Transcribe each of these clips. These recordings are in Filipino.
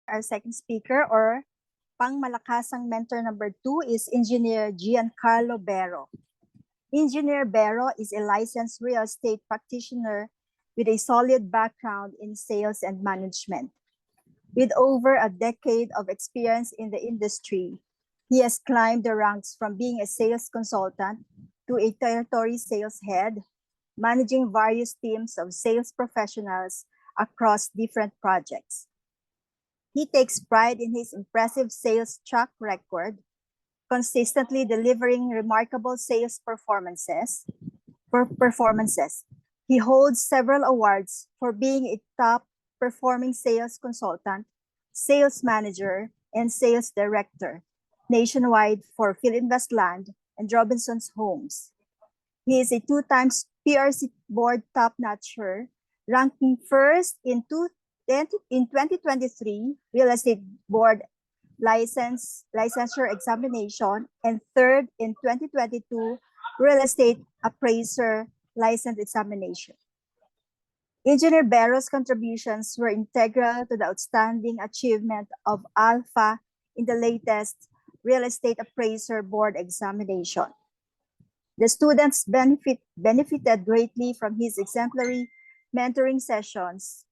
Our second speaker or pangmalakasang mentor number 2 is Engineer Giancarlo Bero. Engineer Bero is a licensed real estate practitioner with a solid background in sales and management. With over a decade of experience in the industry, he has climbed the ranks from being a sales consultant to a territory sales head, managing various teams of sales professionals across different projects. He takes pride in his impressive sales track record, consistently delivering remarkable sales performances. He holds several awards for being a top performing sales consultant, sales manager, and sales director nationwide for Philinvest Land and Robinson's Homes. He is a two-time PRC board top-notcher, ranking first in 2023 Real Estate Board licensure examination and third in 2022 Real Estate Appraiser license examination. Engineer Bero's contributions were integral to the outstanding achievement of Alpha in the latest Real Estate Appraiser Board examination. The students benefited greatly from his exemplary mentoring sessions,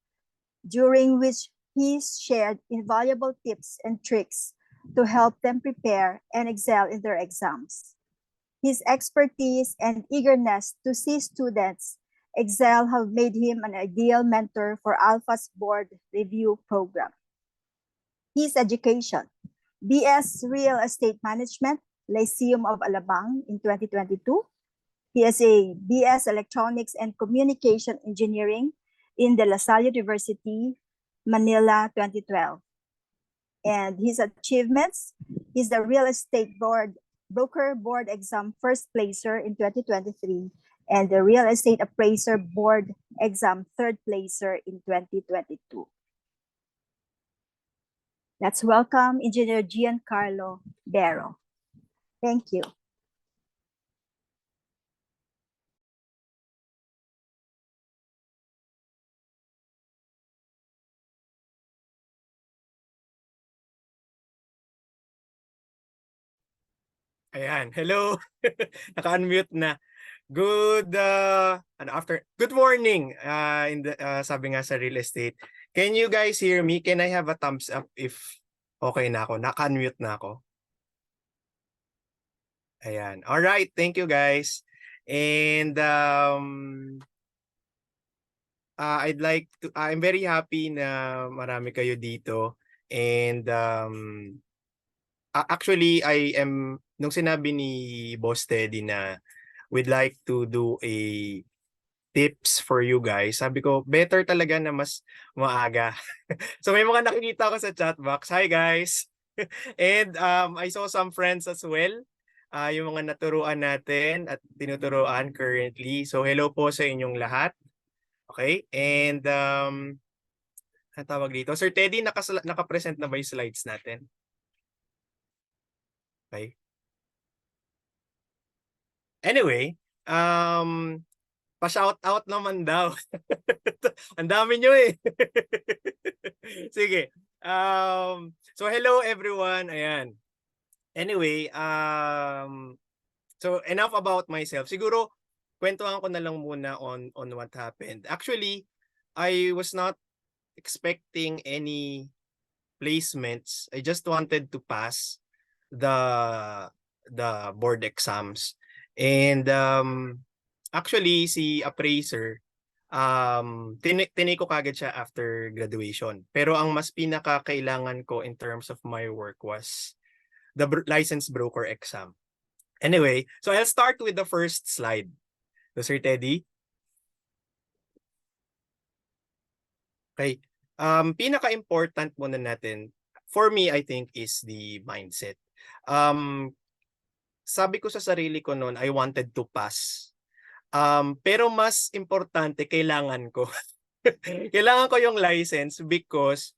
during which he shared invaluable tips and tricks to help them prepare and excel in their exams. His expertise and eagerness to see students excel have made him an ideal mentor for Alpha's board review program. His education: BS Real Estate Management, Lyceum of Alabang in 2022. He has a BS Electronics and Communication Engineering in De La Salle University, Manila, 2012. And his achievements: he's the Real Estate Broker Board Exam First Placer in 2023 and the Real Estate Appraiser Board Exam Third Placer in 2022. Let's welcome Engineer Giancarlo Bero. Thank you. Ayan, hello. Naka-unmute na. Good morning. Sabi nga sa real estate. Can you guys hear me? Can I have a thumbs up if okay na ako? Naka-unmute na ako. Ayan. All right, thank you guys. And I'm very happy na marami kayo dito. And actually, nung sinabi ni Boss Teddy na we'd like to do a tips for you guys, sabi ko, better talaga na mas maaga. So may mga nakikita ko sa chat box. Hi guys! And I saw some friends as well. Yung mga naturuan natin at tinuturuan currently. So hello po sa inyong lahat. Okay? And ang tawag dito? Sir Teddy, naka-present na ba yung slides natin? Okay. Anyway, pa-shout out naman daw. Ang dami nyo eh. Sige. So hello everyone. Ayan. Anyway, so enough about myself. Siguro kwentuhan ko na lang muna on what happened. Actually, I was not expecting any placements. I just wanted to pass the board exams. And actually si appraiser tinake ko kagad siya after graduation. Pero ang mas pinakakailangan ko in terms of my work was the licensed broker exam. Anyway, so I'll start with the first slide. So Sir Teddy. Okay. Pinaka-important muna natin for me, I think, is the mindset. Sabi ko sa sarili ko noon, I wanted to pass. Pero mas importante, kailangan ko. Kailangan ko yung license because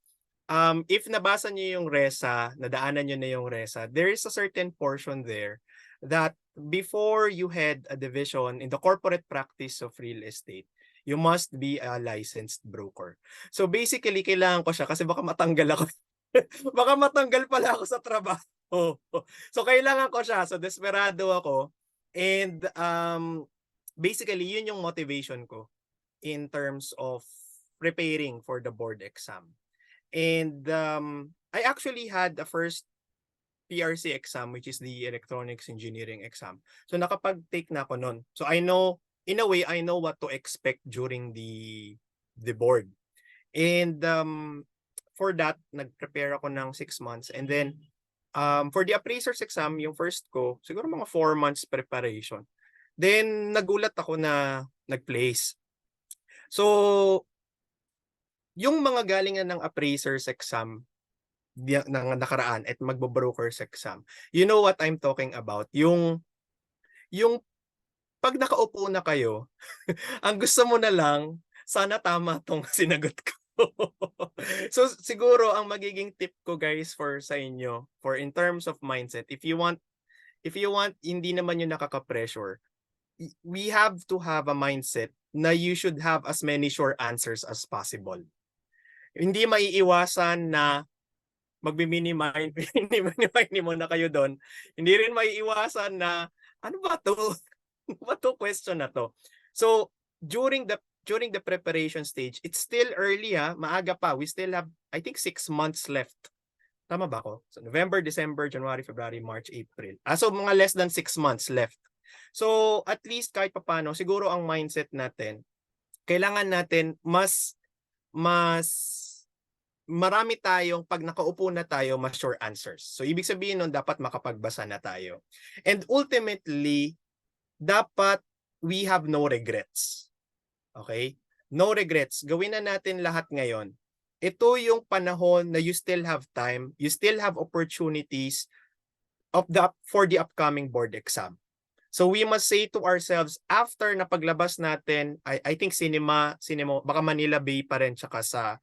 if nabasa niyo yung RESA, nadaanan niyo na yung RESA, there is a certain portion there that before you had a division in the corporate practice of real estate, you must be a licensed broker. So basically, kailangan ko siya kasi baka matanggal ako Baka matanggal pala ako sa trabaho. So kailangan ko siya. So desperado ako. And basically, yun yung motivation ko in terms of preparing for the board exam. And I actually had the first PRC exam, which is the electronics engineering exam. So nakapag-take na ako nun. So I know, in a way, I know what to expect during the board. And for that, nag-prepare ako ng 6 months. And then for the appraiser's exam, yung first ko, siguro mga 4 months preparation. Then nagulat ako na nag-place. So yung mga galingan ng appraiser's exam ng nakaraan at magbo-broker's exam, you know what I'm talking about? Yung pag nakaupo na kayo, ang gusto mo na lang, sana tama tong sinagot ko. So siguro ang magiging tip ko guys for sa inyo, for in terms of mindset, if you want hindi naman yung nakaka-pressure, we have to have a mindset na you should have as many sure answers as possible. Hindi maiiwasan na magmi-minimize muna kayo doon. Hindi rin maiiwasan na ano ba 'to? Ano ba 'to question na 'to? So during the preparation stage, it's still early maaga pa. We still have I think 6 months left. Tama ba ako? So November, December, January, February, March, April. So mga less than 6 months left. So at least kahit papaano siguro ang mindset natin, kailangan natin mas marami tayong pag nakaupo na tayo, mas sure answers. So ibig sabihin nun dapat makapagbasa na tayo. And ultimately, dapat we have no regrets. Okay? No regrets. Gawin na natin lahat ngayon. Ito yung panahon na you still have time, you still have opportunities for the upcoming board exam. So we must say to ourselves, after na paglabas natin, I think cinema, baka Manila Bay pa rin, tsaka sa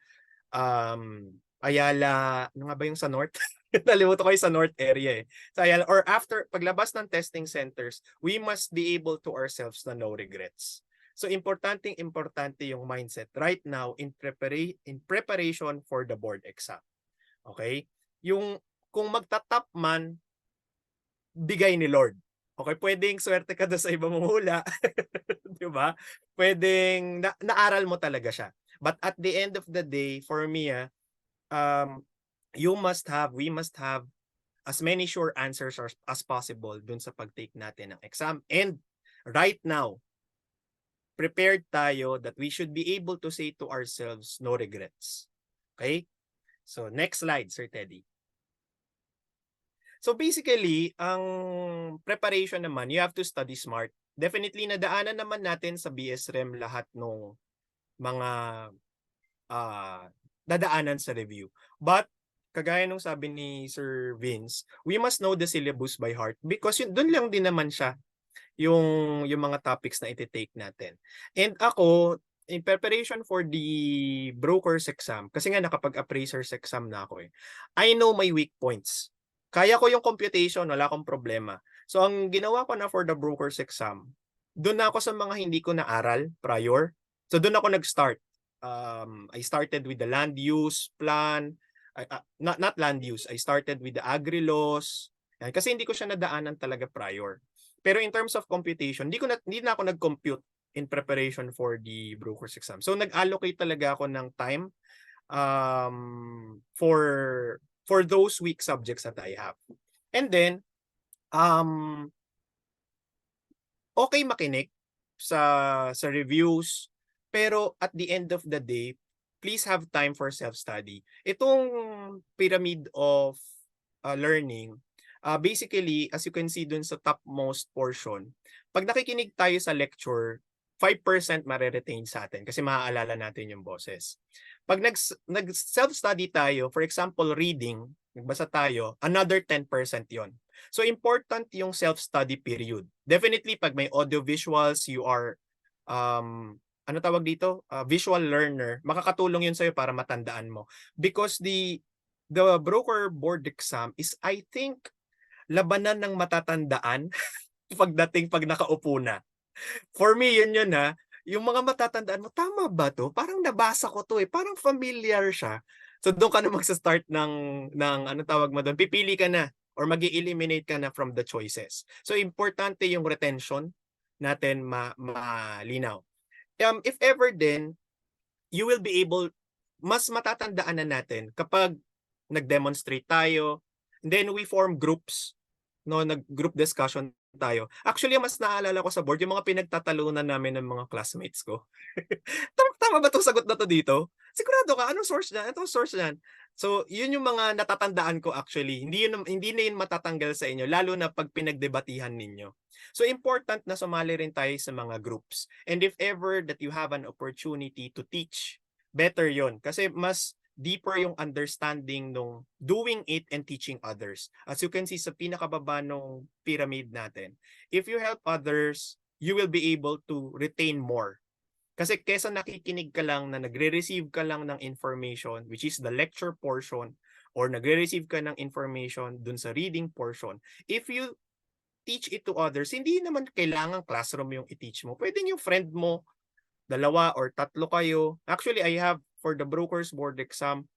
Ayala, ano nga ba yung sa North? Nalimutan ko yung sa North area Sa Ayala, or after paglabas ng testing centers, we must be able to ourselves na no regrets. So importante yung mindset right now in preparation for the board exam. Okay? Yung kung magtatap man, bigay ni Lord. Okay, pwedeng swerte ka doon sa iba mong hula. 'Di ba? Pwedeng naaral mo talaga siya. But at the end of the day, for me, we must have as many sure answers as possible dun sa pag-take natin ng exam. And right now, prepared tayo that we should be able to say to ourselves, no regrets. Okay? So next slide, Sir Teddy. So basically, ang preparation naman, you have to study smart. Definitely, nadaanan naman natin sa BSREM lahat ng mga dadaanan sa review. But, kagaya nung sabi ni Sir Vince, we must know the syllabus by heart because doon lang din naman siya yung mga topics na iti-take natin. And ako, in preparation for the broker's exam, kasi nga nakapag-appraiser's exam na ako I know my weak points. Kaya ko yung computation, wala akong problema. So ang ginawa ko na for the broker's exam, doon na ako sa mga hindi ko naaral prior. So doon ako nag-start. I started with the land use plan, not land use. I started with the agri laws. Kasi hindi ko siya nadaanan talaga prior. Pero in terms of computation, hindi na ako nag-compute in preparation for the broker's exam. So nag-allocate talaga ako ng time for those weak subjects that I have. And then, okay makinig sa reviews, pero at the end of the day, please have time for self-study. Itong pyramid of learning, basically, as you can see dun sa topmost portion, pag nakikinig tayo sa lecture, 5% mare-retain sa atin kasi maaalala natin yung boses. Pag nag-self-study tayo, for example, reading, nagbasa tayo, another 10% yon. So important yung self-study period. Definitely, pag may audio-visuals, you are, ano tawag dito? Visual learner, makakatulong yun sa'yo para matandaan mo. Because the broker board exam is, I think, labanan ng matatandaan pag nakaupo na. For me, yun yung mga matatandaan mo, tama ba to? Parang nabasa ko to parang familiar siya. So doon ka na magsa-start ng ano tawag mo doon, pipili ka na or mag-eliminate ka na from the choices. So importante yung retention natin malinaw. If ever then, you will be able, mas matatandaan na natin kapag nag-demonstrate tayo, and then we form groups, no, nag-group discussion tayo. Actually, mas naalala ko sa board yung mga pinagtatalunan namin ng mga classmates ko. Tama ba 'tong sagot na 'to dito? Sigurado ka? Anong source niyan? Anong source niyan? So, yun yung mga natatandaan ko actually. Hindi na yun matatanggal sa inyo lalo na 'pag pinagdebatihan ninyo. So, important na sumali rin tayo sa mga groups. And if ever that you have an opportunity to teach, better yon kasi mas deeper yung understanding nung doing it and teaching others. As you can see sa pinakababa nung pyramid natin, if you help others, you will be able to retain more. Kasi kesa nakikinig ka lang na nagre-receive ka lang ng information, which is the lecture portion, or nagre-receive ka ng information dun sa reading portion, if you teach it to others, hindi naman kailangan classroom yung i-teach mo. Pwede yung friend mo, 2 or 3 kayo. Actually, I have, for the Brokers Board exam,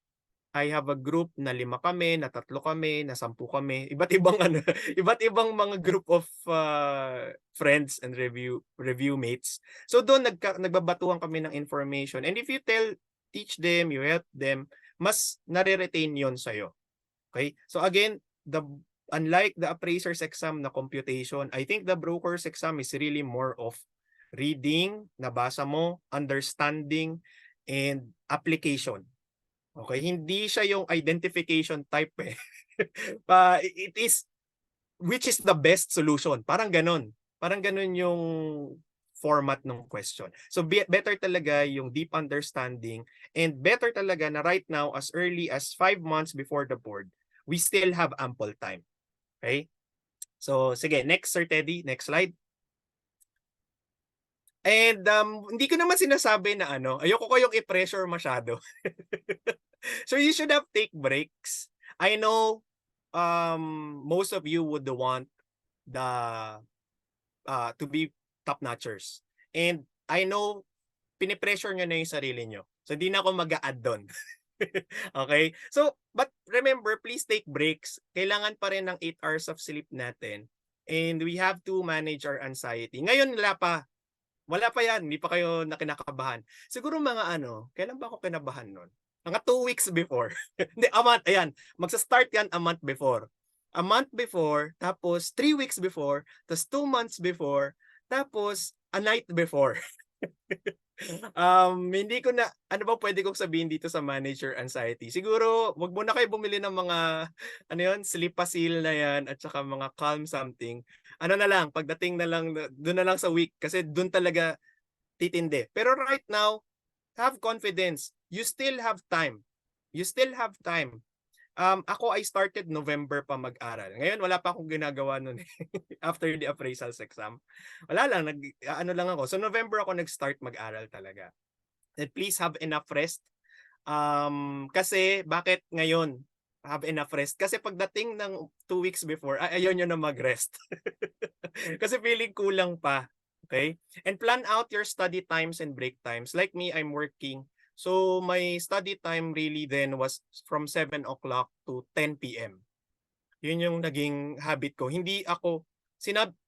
I have a group na 5 kami, na 3 kami, na 10 kami. Iba't ibang ano, iba't ibang mga group of friends and review mates. So doon nagbabatuhan kami ng information. And if you teach them, you help them, mas nare-retain 'yon sa iyo. Okay? So again, unlike the appraiser's exam na computation, I think the broker's exam is really more of reading, nabasa mo, understanding, and application. Okay, hindi siya yung identification type eh. It is which is the best solution. Parang ganun. Parang ganun yung format ng question. So better talaga yung deep understanding, and better talaga na right now as early as 5 months before the board, we still have ample time. Okay? So sige, next Sir Teddy, next slide. And hindi ko naman sinasabi na ano, ayoko ko yung i-pressure masyado. So you should have take breaks. I know most of you would want the to be top notchers. And I know pinipressure nyo na yung sarili nyo. So hindi na ako mag-a-add doon. Okay? So, but remember, please take breaks. Kailangan pa rin ng 8 hours of sleep natin. And we have to manage our anxiety. Ngayon, wala pa. Wala pa yan. Hindi pa kayo nakinakabahan. Siguro mga ano, kailan ba ako kinabahan nun? Mga 2 weeks before. Hindi, a month. Ayan. Magsa-start yan a month before. A month before, tapos 3 weeks before, tapos 2 months before, tapos a night before. Hindi ko na, ano ba pwede kong sabihin dito sa manager anxiety? Siguro, wag mo na kayo bumili ng mga, ano yun, Sleepasil na yan, at saka mga calm something. Ano na lang, pagdating na lang, doon na lang sa week, kasi doon talaga titindi. Pero right now, have confidence. You still have time. You still have time. Ako, I started November pa mag-aral. Ngayon, wala pa akong ginagawa nun after the appraisals exam. Wala lang, ano lang ako. So November ako nag-start mag-aral talaga. And please have enough rest. Kasi, bakit ngayon have enough rest? Kasi pagdating ng 2 weeks before, ayaw nyo na mag-rest. Kasi feeling kulang pa. Okay? And plan out your study times and break times. Like me, I'm working. So my study time really then was from 7 o'clock to 10 p.m. Yun yung naging habit ko. Hindi ako,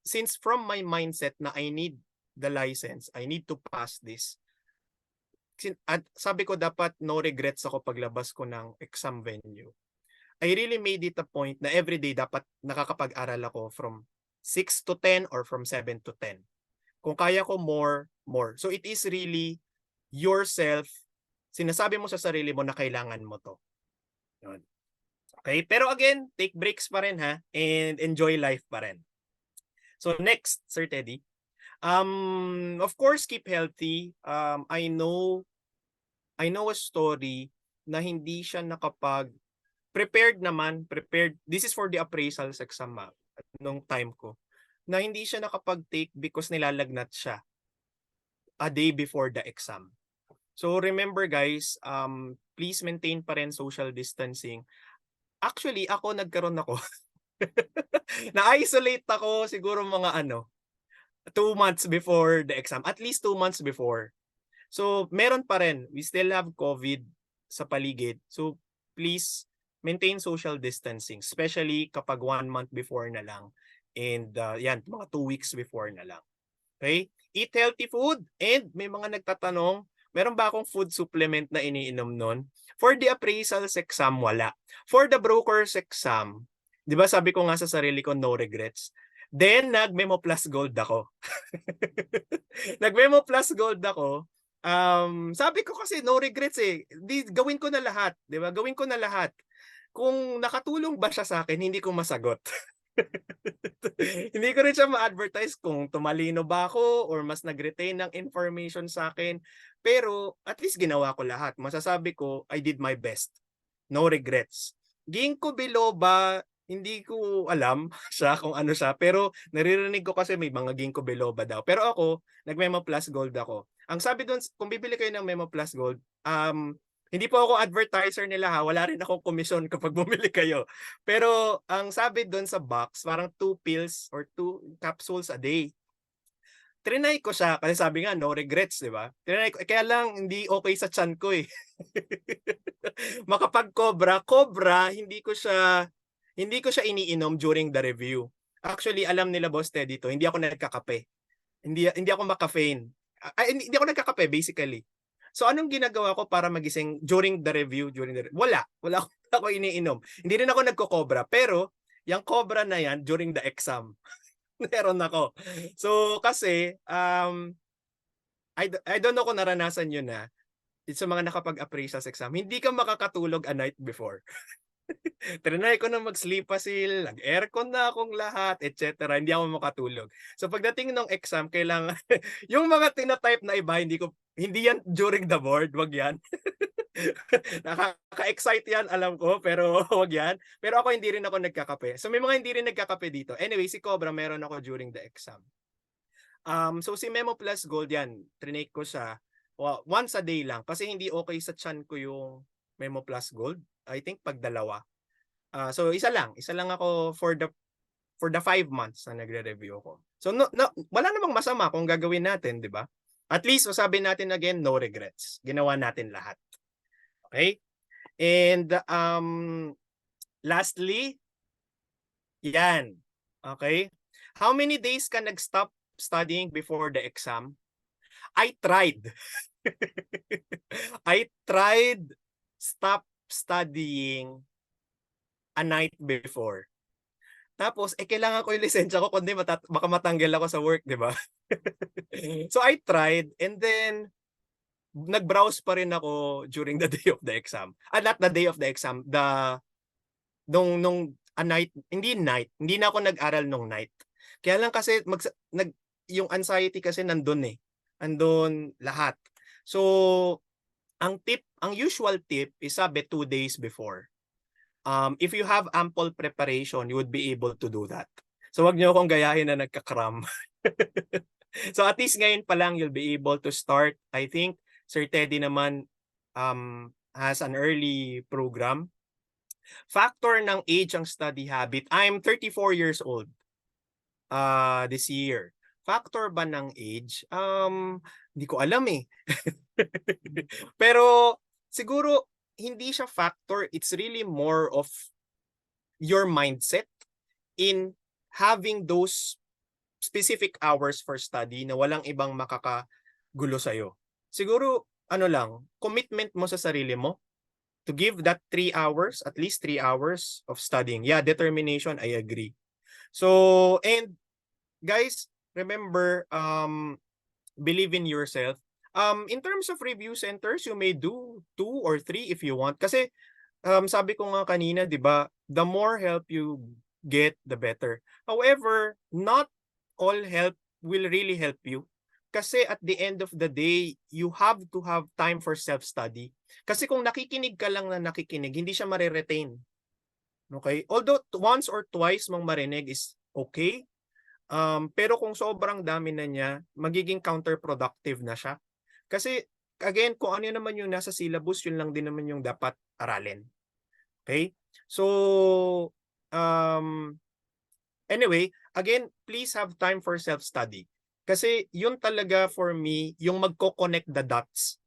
since from my mindset na I need the license, I need to pass this. At sabi ko dapat no regrets ako paglabas ko ng exam venue. I really made it a point na everyday dapat nakakapag-aral ako from 6 to 10 or from 7 to 10. Kung kaya ko more. So it is really yourself, sinasabi mo sa sarili mo na kailangan mo to. Yun. Okay? Pero again, take breaks pa rin ha, and enjoy life pa rin. So next, Sir Teddy. Of course, keep healthy. I know a story na hindi siya prepared. This is for the appraisals exam nung time ko. Na hindi siya nakapag-take because nilalagnat siya a day before the exam. So remember guys, please maintain pa rin social distancing. Actually, ako nagkaroon ako. Na-isolate ako siguro mga 2 months before the exam. At least 2 months before. So meron pa rin. We still have COVID sa paligid. So please maintain social distancing, especially kapag 1 month before na lang. And yan, mga 2 weeks before na lang. Okay? Eat healthy food. And may mga nagtatanong, meron ba akong food supplement na iniinom nun? For the appraisals exam, wala. For the broker's exam, di ba sabi ko nga sa sarili ko, no regrets. Then, nag-Memo Plus Gold ako. Nag-Memo Plus Gold ako. Sabi ko kasi no regrets eh. Gawin ko na lahat. Di ba? Gawin ko na lahat. Kung nakatulong ba siya sa akin, hindi ko masagot. Hindi ko rin siya ma-advertise kung tumalino ba ako or mas nag-retain ng information sa akin. Pero at least ginawa ko lahat. Masasabi ko, I did my best. No regrets. Ginkgo biloba, hindi ko alam siya kung ano siya. Pero naririnig ko kasi may mga ginkgo biloba daw. Pero ako, nag-Memo Plus Gold ako. Ang sabi doon, kung bibili kayo ng Memo Plus Gold, hindi po ako advertiser nila ha. Wala rin akong komisyon kapag bumili kayo. Pero ang sabi doon sa box, parang 2 pills or 2 capsules a day. Trinay ko siya kasi sabi nga no regrets, di ba? Trinay ko, kaya lang hindi okay sa tiyan ko eh. Makapag-cobra, hindi ko siya iniinom during the review. Actually, alam nila Boss Ted dito, hindi ako nagkakape. Hindi ako ma-caffeine. Hindi ako nagkakape basically. So anong ginagawa ko para magising during the review? Wala ako iniinom. Hindi rin ako nagko-cobra. Pero yung cobra na yan during the exam. Meron ako. So kasi I don't know kung naranasan nyo na sa mga nakapag-appraisals exam, hindi ka makakatulog a night before. Trinay ko na mag-sleepasil, nag-aircon na akong lahat, etc. Hindi ako makatulog. So pagdating ng exam, kailangan yung mga tinatype na iba, hindi yan during the board, wag yan. Nakaka-excite yan, alam ko, pero wag yan. Pero ako hindi rin ako nagkakape. So may mga hindi rin nagkakape dito. Anyway, si Cobra meron ako during the exam. So si Memo Plus Gold yan, trinake ko siya once a day lang kasi hindi okay sa tiyan ko yung Memo Plus Gold. I think pag dalawa. So isa lang ako for the 5 months na nagre-review ko. So wala namang masama kung gagawin natin, 'di ba? At least sabi natin again, no regrets. Ginawa natin lahat. Okay? And lastly, yan. Okay? How many days ka nag-stop studying before the exam? I tried. I tried stop studying a night before. Tapos, kailangan ko yung lisensya ko kundi baka matanggal ako sa work, di ba? So, I tried and then nag-browse pa rin ako during the day of the exam. Not the day of the exam, nung a night, hindi na ako nag-aral nung night. Kaya lang kasi yung anxiety kasi nandun eh. Andun lahat. So, ang usual tip is sabi 2 days before. If you have ample preparation, you would be able to do that. So wag niyo akong gayahin na nagka-cram. So at least ngayon pa lang you'll be able to start. I think Sir Teddy naman has an early program. Factor ng age ang study habit. I'm 34 years old this year. Factor ba ng age? Hindi ko alam eh. Pero siguro hindi siya factor, it's really more of your mindset in having those specific hours for study na walang ibang makakagulo sa'yo. Siguro, commitment mo sa sarili mo to give that 3 hours, at least 3 hours of studying. Yeah, determination, I agree. So, and guys, remember, believe in yourself. In terms of review centers, you may do 2 or 3 if you want. Kasi sabi ko nga kanina, 'di ba, the more help you get, the better. However, not all help will really help you. Kasi at the end of the day, you have to have time for self-study. Kasi kung nakikinig ka lang na nakikinig, hindi siya mare-retain. Okay? Although once or twice mong marinig is okay. Pero kung sobrang dami na niya, magiging counterproductive na siya. Kasi, again, kung ano naman yung nasa syllabus, yun lang din naman yung dapat aralin. Okay? So, anyway, again, please have time for self-study. Kasi yun talaga for me, yung magko-connect the dots.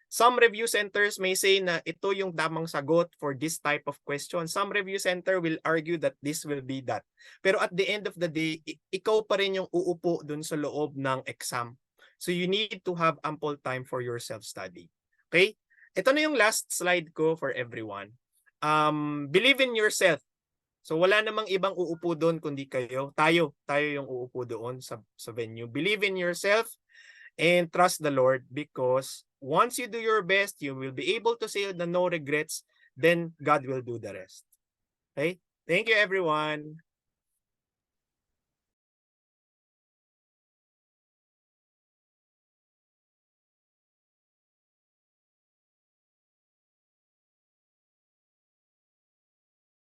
Some review centers may say na ito yung tamang sagot for this type of question. Some review center will argue that this will be that. Pero at the end of the day, ikaw pa rin yung uupo dun sa loob ng exam. So you need to have ample time for your self-study. Okay? Ito na yung last slide ko for everyone. Believe in yourself. So wala namang ibang uupo doon kundi kayo. Tayo yung uupo doon sa venue. Believe in yourself and trust the Lord, because once you do your best, you will be able to say the no regrets, then God will do the rest. Okay? Thank you, everyone.